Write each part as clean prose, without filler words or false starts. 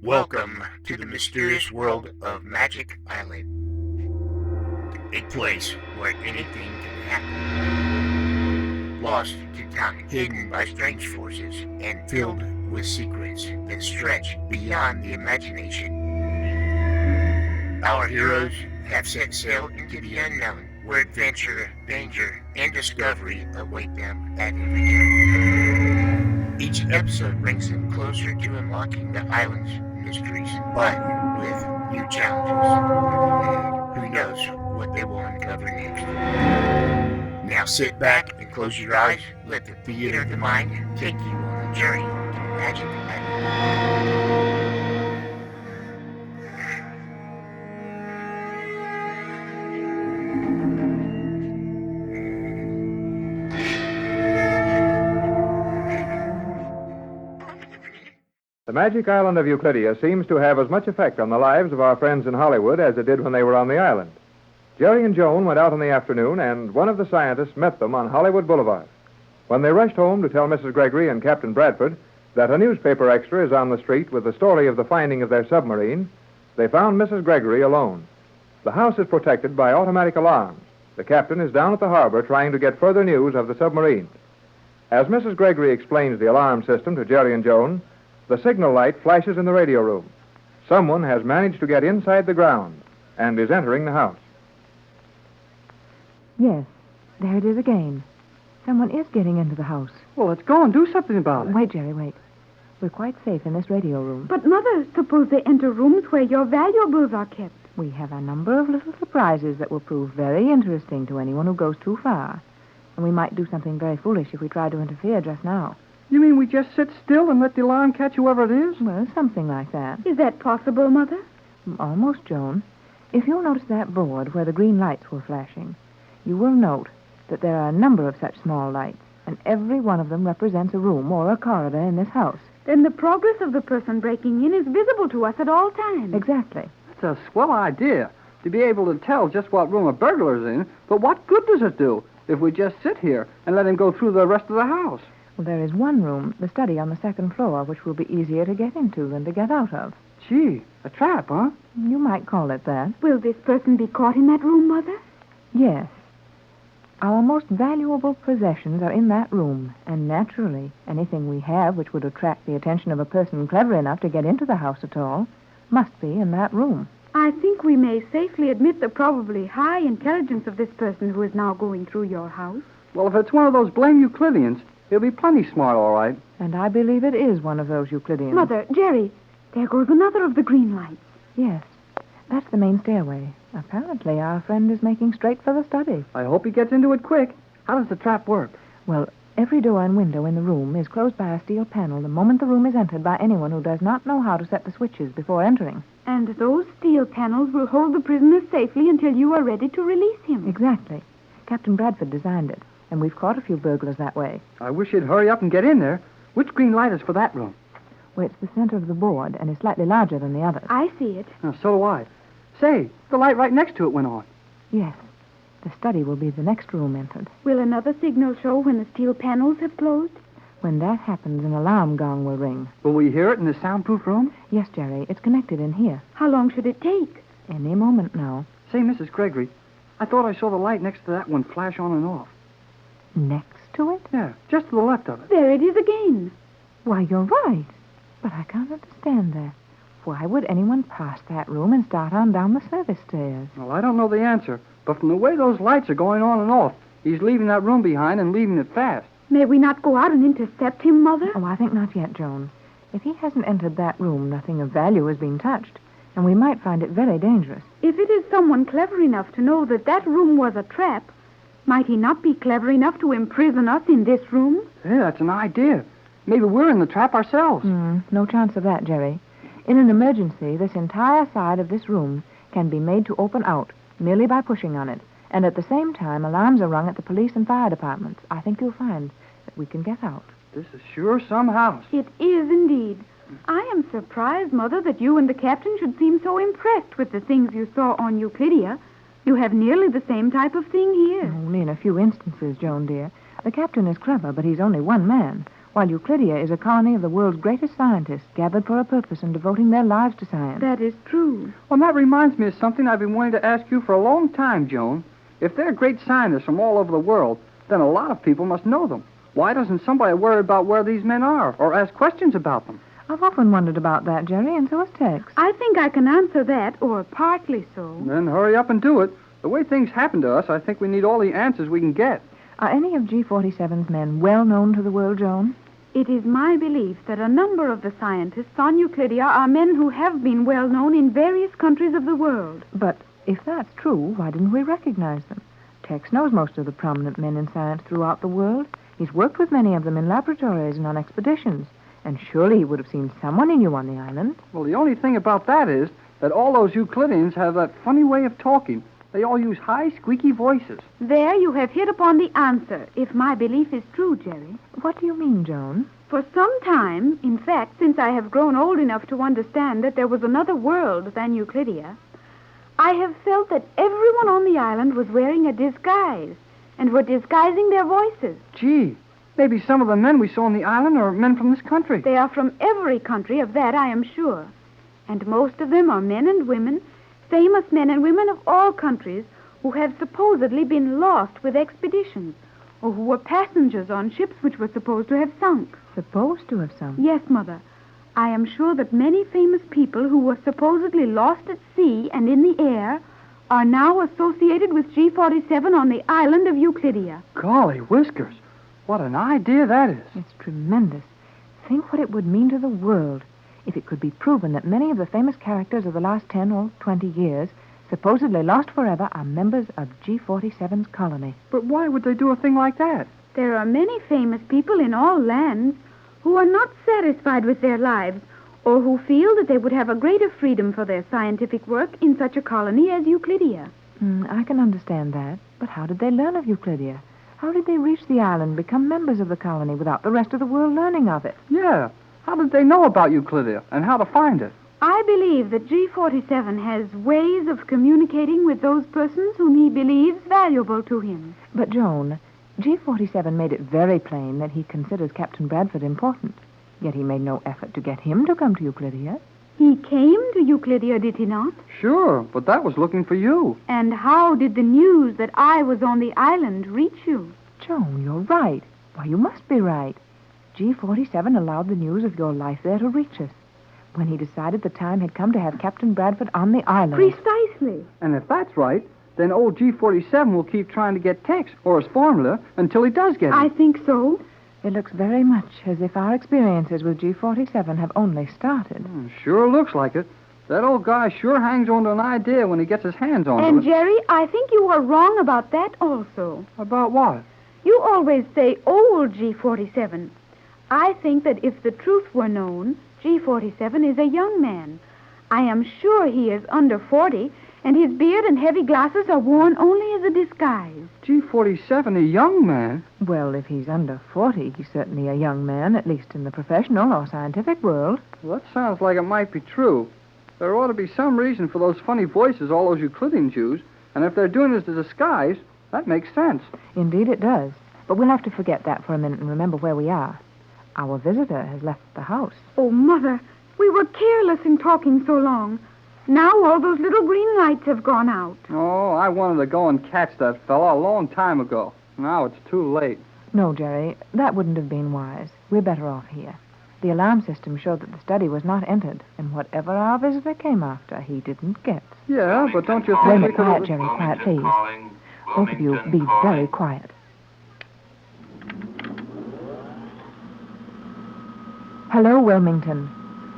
Welcome to the mysterious world of Magic Island, a place where anything can happen. Lost to time, hidden by strange forces, and filled with secrets that stretch beyond the imagination. Our heroes have set sail into the unknown, where adventure, danger, and discovery await them at every turn. Each episode brings them closer to unlocking the island's mysteries, but with new challenges. Who knows what they will uncover next? Now sit back and close your eyes. Let the theater of the mind take you on a journey to Magic Island. The magic island of Euclidia seems to have as much effect on the lives of our friends in Hollywood as it did when they were on the island. Jerry and Joan went out in the afternoon, and one of the scientists met them on Hollywood Boulevard. When they rushed home to tell Mrs. Gregory and Captain Bradford that a newspaper extra is on the street with the story of the finding of their submarine, they found Mrs. Gregory alone. The house is protected by automatic alarms. The captain is down at the harbor trying to get further news of the submarine. As Mrs. Gregory explains the alarm system to Jerry and Joan, the signal light flashes in the radio room. Someone has managed to get inside the ground and is entering the house. Yes, there it is again. Someone is getting into the house. Well, let's go and do something about it. Wait, Jerry, wait. We're quite safe in this radio room. But, Mother, suppose they enter rooms where your valuables are kept. We have a number of little surprises that will prove very interesting to anyone who goes too far. And we might do something very foolish if we tried to interfere just now. You mean we just sit still and let the alarm catch whoever it is? Well, something like that. Is that possible, Mother? Almost, Joan. If you'll notice that board where the green lights were flashing, you will note that there are a number of such small lights, and every one of them represents a room or a corridor in this house. Then the progress of the person breaking in is visible to us at all times. Exactly. It's a swell idea to be able to tell just what room a burglar's in, but what good does it do if we just sit here and let him go through the rest of the house? Well, there is one room, the study on the second floor, which will be easier to get into than to get out of. Gee, a trap, huh? You might call it that. Will this person be caught in that room, Mother? Yes. Our most valuable possessions are in that room, and naturally, anything we have which would attract the attention of a person clever enough to get into the house at all must be in that room. I think we may safely admit the probably high intelligence of this person who is now going through your house. Well, if it's one of those blame Euclideans, he'll be plenty smart, all right. And I believe it is one of those Euclideans. Mother, Jerry, there goes another of the green lights. Yes, that's the main stairway. Apparently, our friend is making straight for the study. I hope he gets into it quick. How does the trap work? Well, every door and window in the room is closed by a steel panel the moment the room is entered by anyone who does not know how to set the switches before entering. And those steel panels will hold the prisoner safely until you are ready to release him. Exactly. Captain Bradford designed it, and we've caught a few burglars that way. I wish he'd hurry up and get in there. Which green light is for that room? Well, it's the center of the board and is slightly larger than the others. I see it. Oh, so do I. Say, the light right next to it went on. Yes. The study will be the next room entered. Will another signal show when the steel panels have closed? When that happens, an alarm gong will ring. Will we hear it in the soundproof room? Yes, Jerry. It's connected in here. How long should it take? Any moment now. Say, Mrs. Gregory, I thought I saw the light next to that one flash on and off. Next to it? Yeah, just to the left of it. There it is again. Why, you're right. But I can't understand that. Why would anyone pass that room and start on down the service stairs? Well, I don't know the answer, but from the way those lights are going on and off, he's leaving that room behind and leaving it fast. May we not go out and intercept him, Mother? Oh, I think not yet, Joan. If he hasn't entered that room, nothing of value has been touched, and we might find it very dangerous. If it is someone clever enough to know that that room was a trap, might he not be clever enough to imprison us in this room? Yeah, that's an idea. Maybe we're in the trap ourselves. No chance of that, Jerry. In an emergency, this entire side of this room can be made to open out merely by pushing on it. And at the same time, alarms are rung at the police and fire departments. I think you'll find that we can get out. This is sure some house. It is indeed. I am surprised, Mother, that you and the captain should seem so impressed with the things you saw on Euclidia. You have nearly the same type of thing here. Only in a few instances, Joan, dear. The captain is clever, but he's only one man. while Euclidia is a colony of the world's greatest scientists gathered for a purpose and devoting their lives to science. That is true. Well, that reminds me of something I've been wanting to ask you for a long time, Joan. If they're great scientists from all over the world, then a lot of people must know them. Why doesn't somebody worry about where these men are or ask questions about them? I've often wondered about that, Jerry, and so has Tex. I think I can answer that, or partly so. Then hurry up and do it. The way things happen to us, I think we need all the answers we can get. Are any of G47's men well known to the world, Joan? It is my belief that a number of the scientists on Euclidia are men who have been well known in various countries of the world. But if that's true, why didn't we recognize them? Tex knows most of the prominent men in science throughout the world. He's worked with many of them in laboratories and on expeditions. And surely he would have seen someone he knew on the island. Well, the only thing about that is that all those Euclideans have that funny way of talking. They all use high, squeaky voices. There you have hit upon the answer, if my belief is true, Jerry. What do you mean, Joan? For some time, in fact, since I have grown old enough to understand that there was another world than Euclidia, I have felt that everyone on the island was wearing a disguise and were disguising their voices. Gee, maybe some of the men we saw on the island are men from this country. They are from every country, of that I am sure. And most of them are men and women, famous men and women of all countries who have supposedly been lost with expeditions, or who were passengers on ships which were supposed to have sunk. Supposed to have sunk? Yes, Mother. I am sure that many famous people who were supposedly lost at sea and in the air are now associated with G47 on the island of Euclidia. Golly whiskers. What an idea that is. It's tremendous. Think what it would mean to the world if it could be proven that many of the famous characters of the last 10 or 20 years, supposedly lost forever, are members of G47's colony. But why would they do a thing like that? There are many famous people in all lands who are not satisfied with their lives, or who feel that they would have a greater freedom for their scientific work in such a colony as Euclidia. I can understand that. But how did they learn of Euclidia? How did they reach the island, become members of the colony without the rest of the world learning of it? Yeah. How did they know about Euclidia and how to find it? I believe that G47 has ways of communicating with those persons whom he believes valuable to him. But, Joan, G47 made it very plain that he considers Captain Bradford important. Yet he made no effort to get him to come to Euclidia. He came to Euclidia, did he not? Sure, but that was looking for you. And how did the news that I was on the island reach you? Joan, you're right. Why, you must be right. G47 allowed the news of your life there to reach us when he decided the time had come to have Captain Bradford on the island. Precisely. And if that's right, then old G47 will keep trying to get Tex or his formula until he does get it. I think so. It looks very much as if our experiences with G47 have only started. Sure looks like it. That old guy sure hangs on to an idea when he gets his hands on it. And, Jerry, I think you are wrong about that also. About what? You always say old G47. I think that if the truth were known, G47 is a young man. I am sure he is under 40, and his beard and heavy glasses are worn only as a disguise. G47, a young man? Well, if he's under 40, he's certainly a young man, at least in the professional or scientific world. Well, that sounds like it might be true. There ought to be some reason for those funny voices all those Euclideans use, and if they're doing it as a disguise, that makes sense. Indeed it does. But we'll have to forget that for a minute and remember where we are. Our visitor has left the house. Oh, Mother, we were careless in talking so long. Now all those little green lights have gone out. Oh, I wanted to go and catch that fella a long time ago. Now it's too late. No, Jerry, that wouldn't have been wise. We're better off here. The alarm system showed that the study was not entered, and whatever our visitor came after, he didn't get. Yeah, but don't you Wait a think we minute, could... quiet, Jerry, quiet, please. Both of you, be very quiet. Hello, Wilmington.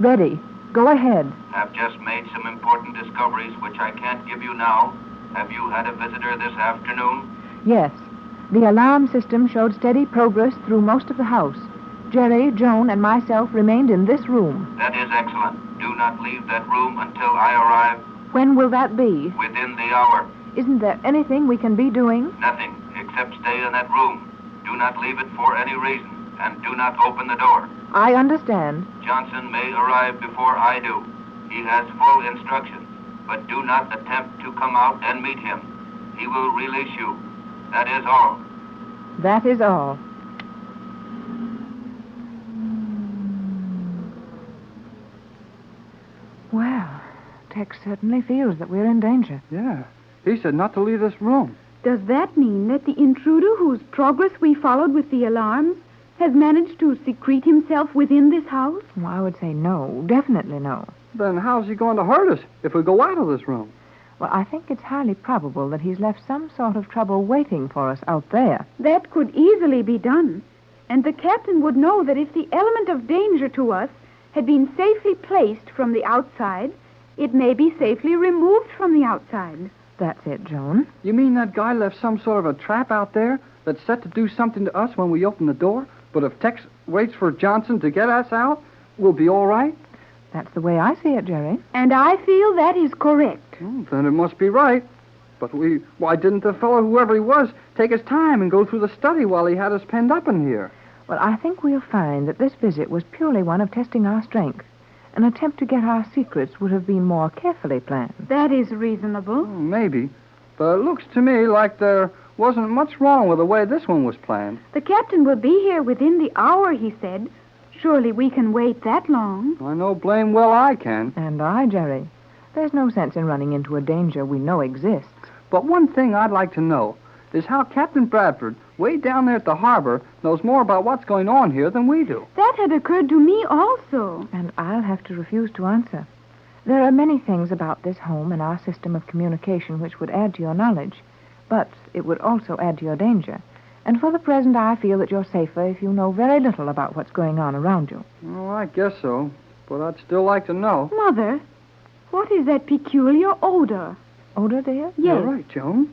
Ready. Go ahead. Have just made some important discoveries which I can't give you now. Have you had a visitor this afternoon? Yes. The alarm system showed steady progress through most of the house. Jerry, Joan, and myself remained in this room. That is excellent. Do not leave that room until I arrive. When will that be? Within the hour. Isn't there anything we can be doing? Nothing, except stay in that room. Do not leave it for any reason, and do not open the door. I understand. Johnson may arrive before I do. He has full instructions, but do not attempt to come out and meet him. He will release you. That is all. That is all. Well, Tex certainly feels that we're in danger. Yeah. He said not to leave this room. Does that mean that the intruder whose progress we followed with the alarms has managed to secrete himself within this house? Well, I would say no, definitely no. Then how's he going to hurt us if we go out of this room? Well, I think it's highly probable that he's left some sort of trouble waiting for us out there. That could easily be done. And the captain would know that if the element of danger to us had been safely placed from the outside, it may be safely removed from the outside. That's it, Joan. You mean that guy left some sort of a trap out there that's set to do something to us when we open the door? But if Tex waits for Johnson to get us out, we'll be all right? That's the way I see it, Jerry. And I feel that is correct. Then it must be right. But why didn't the fellow, whoever he was, take his time and go through the study while he had us penned up in here? Well, I think we'll find that this visit was purely one of testing our strength. An attempt to get our secrets would have been more carefully planned. That is reasonable. Maybe. But it looks to me like there wasn't much wrong with the way this one was planned. The captain will be here within the hour, he said. Surely we can wait that long. I know blame well I can. And I, Jerry. There's no sense in running into a danger we know exists. But one thing I'd like to know is how Captain Bradford, way down there at the harbor, knows more about what's going on here than we do. That had occurred to me also. And I'll have to refuse to answer. There are many things about this home and our system of communication which would add to your knowledge, but it would also add to your danger. And for the present, I feel that you're safer if you know very little about what's going on around you. Oh, I guess so. But I'd still like to know. Mother, what is that peculiar odor? Odor, dear? Yes. You're right, Joan.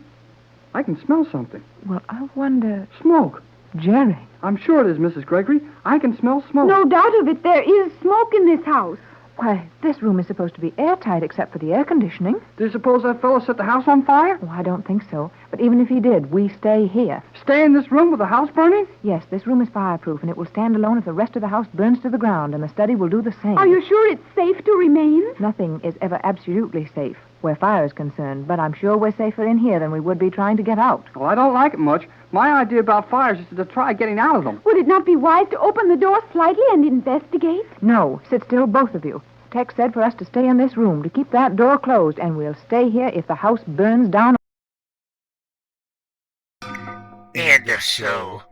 I can smell something. Well, I wonder... Smoke. Jerry. I'm sure it is, Mrs. Gregory. I can smell smoke. No doubt of it. There is smoke in this house. Why, this room is supposed to be airtight except for the air conditioning. Do you suppose that fellow set the house on fire? Oh, I don't think so. But even if he did, we stay here. Stay in this room with the house burning? Yes, this room is fireproof, and it will stand alone if the rest of the house burns to the ground, and the study will do the same. Are you sure it's safe to remain? Nothing is ever absolutely safe where fire is concerned, but I'm sure we're safer in here than we would be trying to get out. Well, I don't like it much. My idea about fires is to try getting out of them. Would it not be wise to open the door slightly and investigate? No, sit still, both of you. Tex said for us to stay in this room, to keep that door closed, and we'll stay here if the house burns down. And so,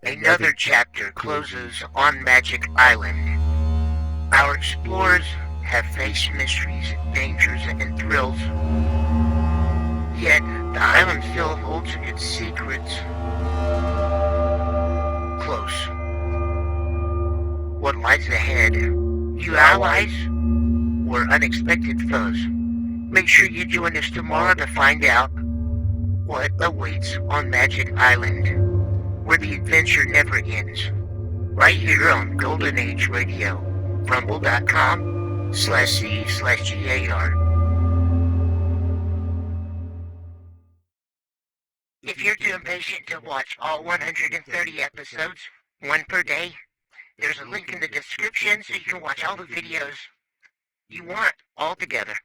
another chapter closes on Magic Island. Our explorers have faced mysteries, dangers, and thrills. Yet, the island still holds its secrets close. What lies ahead? New allies or unexpected foes? Make sure you join us tomorrow to find out what awaits on Magic Island, where the adventure never ends. Right here on Golden Age Radio, rumble.com/C/GAR. If you're too impatient to watch all 130 episodes, one per day, there's a link in the description so you can watch all the videos you want all together.